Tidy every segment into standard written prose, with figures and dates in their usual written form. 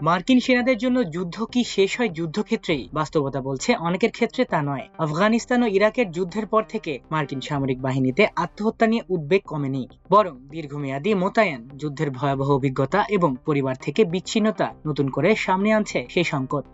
মার্কিন সেনাদের জন্য যুদ্ধ কি শেষ হয় যুদ্ধক্ষেত্রেই? বাস্তবতা বলছে অনেকের ক্ষেত্রে তা নয়। আফগানিস্তান ও ইরাকের যুদ্ধের পর থেকে মার্কিন সামরিক বাহিনীতে আত্মহত্যা নিয়ে উদ্বেগ কমেনি, বরং দীর্ঘমেয়াদী মোতায়েন, যুদ্ধের ভয়াবহ অভিজ্ঞতা এবং পরিবার থেকে বিচ্ছিন্নতা নতুন করে সামনে আনছে সেই সংকট।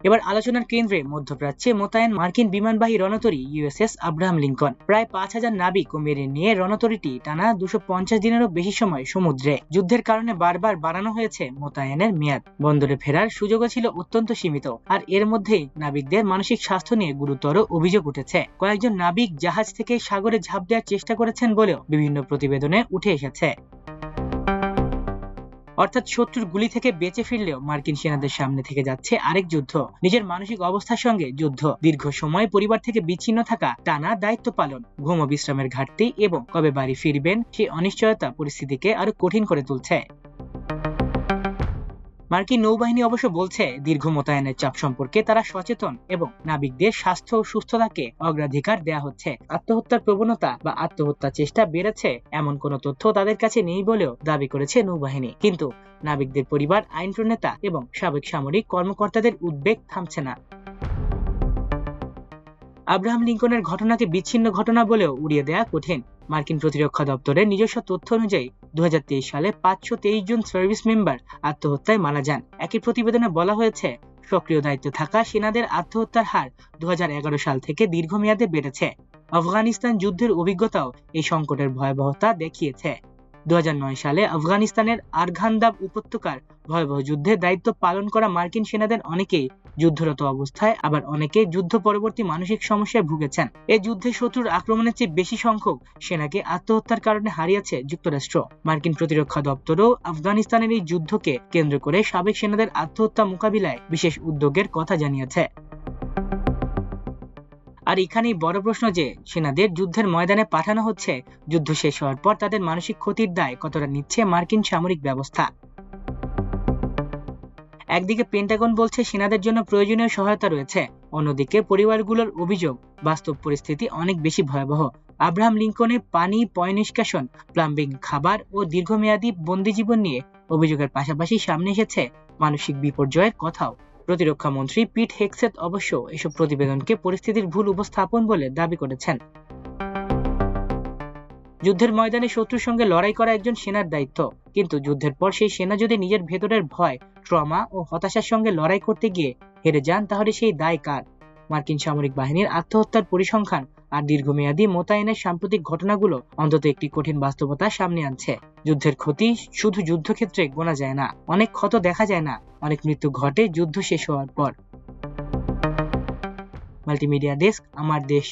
এবার আলোচনার কেন্দ্রে মধ্যপ্রাচ্যে মোতায়েন মার্কিন বিমানবাহী রণতরী ইউএসএস আব্রাহাম লিঙ্কন। প্রায় ৫,০০০ নাবিক ও মেরিন নিয়ে রণতরীটি টানা ২৫০ দিনেরও বেশি সময় সমুদ্রে। যুদ্ধের কারণে বারবার বাড়ানো হয়েছে মোতায়েনের মেয়াদ। বন্দরে ফেরার সুযোগও ছিল অত্যন্ত সীমিত। আর এর মধ্যেই নাবিকদের মানসিক স্বাস্থ্য নিয়ে গুরুতর অভিযোগ উঠেছে। কয়েকজন নাবিক জাহাজ থেকে সাগরে ঝাঁপ দেওয়ার চেষ্টা করেছেন বলেও বিভিন্ন প্রতিবেদনে উঠে এসেছে। অর্থাৎ শত্রুর গুলি থেকে বেঁচে ফিরলেও মার্কিন সেনাদের সামনে থেকে যাচ্ছে আরেক যুদ্ধ, নিজের মানসিক অবস্থার সঙ্গে যুদ্ধ। দীর্ঘ সময় পরিবার থেকে বিচ্ছিন্ন থাকা, টানা দায়িত্ব পালন, ঘুম ও বিশ্রামের ঘাটতি এবং কবে বাড়ি ফিরবেন সেই অনিশ্চয়তা পরিস্থিতিকে আরো কঠিন করে তুলছে। মার্কিন নৌবাহিনী অবশ্য বলছে, দীর্ঘ মোতায়েনের চাপ সম্পর্কে তারা সচেতন এবং নাবিকদের স্বাস্থ্য ও সুস্থতাকে অগ্রাধিকার দেয়া হচ্ছে। আত্মহত্যার প্রবণতা বা আত্মহত্যা চেষ্টা বেড়েছে এমন কোনো তথ্য তাদের কাছে নেই বলেও দাবি করেছে নৌবাহিনী। কিন্তু নাবিকদের পরিবার, আইন প্রণেতা এবং সাবেক সামরিক কর্মকর্তাদের উদ্বেগ থামছে না। আব্রাহাম লিঙ্কনের ঘটনাকে বিচ্ছিন্ন ঘটনা বলেও উড়িয়ে দেয়া কঠিন। মার্কিন প্রতিরক্ষা দপ্তরের নিজস্ব তথ্য অনুযায়ী ২০২৩ সালে ৫২৩ জন সার্ভিস মেম্বার আত্মহত্যায় মারা যান। একই প্রতিবেদনে বলা হয়েছে, সক্রিয় দায়িত্বে থাকা সেনাদের আত্মহত্যার হার ২০১১ সাল থেকে দীর্ঘমেয়াদে বেড়েছে। আফগানিস্তান যুদ্ধের অভিজ্ঞতাও এই সংকটের ভয়াবহতা দেখিয়েছে। ২০০৯ সালে আফগানিস্তানের আরঘান্দাব উপত্যকার ভয়াবহ যুদ্ধে দায়িত্ব পালন করা মার্কিন সেনাদের অনেকেই যুদ্ধরত অবস্থায়, আবার অনেকে যুদ্ধ পরবর্তী মানসিক সমস্যায় ভুগেছেন। এই যুদ্ধে শত্রুর আক্রমণের চেয়ে বেশি সংখ্যক সেনাকে আত্মহত্যার কারণে হারিয়েছে যুক্তরাষ্ট্র। মার্কিন প্রতিরক্ষা দপ্তরও আফগানিস্তানের এই যুদ্ধকে কেন্দ্র করে সাবেক সেনাদের আত্মহত্যা মোকাবিলায় বিশেষ উদ্যোগের কথা জানিয়েছে। আর এখানেই বড় প্রশ্ন যে, সেনাদের যুদ্ধের ময়দানে পাঠানো হচ্ছে, যুদ্ধ শেষ হওয়ার পর তাদের মানসিক ক্ষতির দায় কতটা নিচ্ছে মার্কিন সামরিক ব্যবস্থা। একদিকে পেন্টাগন বলছে সেনাদের জন্য প্রয়োজনীয় সহায়তা রয়েছে, অন্যদিকে পরিবারগুলোর অভিযোগ বাস্তব পরিস্থিতি অনেক বেশি ভয়াবহ। আব্রাহাম লিঙ্কনের পানি, পয় নিষ্কাশন, প্লাম্বিং, খাবার ও দীর্ঘমেয়াদী বন্দিজীবন নিয়ে অভিযোগের পাশাপাশি সামনে এসেছে মানসিক বিপর্যয়ের কথাও। প্রতিরক্ষা মন্ত্রী পিট হেগসেথ অবশ্য এসব প্রতিবেদনকে পরিস্থিতির ভুল উপস্থাপন বলে দাবি করেছেন। যুদ্ধের ময়দানে শত্রুর সঙ্গে লড়াই করা একজন সেনার দায়িত্ব, কিন্তু যুদ্ধের পর সেই সেনা যদি নিজের ভেতরের ভয়, ট্রমা ও হতাশার সঙ্গে লড়াই করতে গিয়ে হেরে যান, তাহলে সেই দায় কার? মার্কিন সামরিক বাহিনীর আত্মহত্যার পরিসংখ্যান আর দীর্ঘমেয়াদী মোতায়েনের সাম্প্রতিক ঘটনাগুলো অন্তত একটি কঠিন বাস্তবতা সামনে আনছে। যুদ্ধের ক্ষতি শুধু যুদ্ধক্ষেত্রে গোনা যায় না, অনেক ক্ষত দেখা যায় না, অনেক মৃত্যু ঘটে যুদ্ধ শেষ হওয়ার পর। মাল্টিমিডিয়া ডেস্ক, আমার দেশ।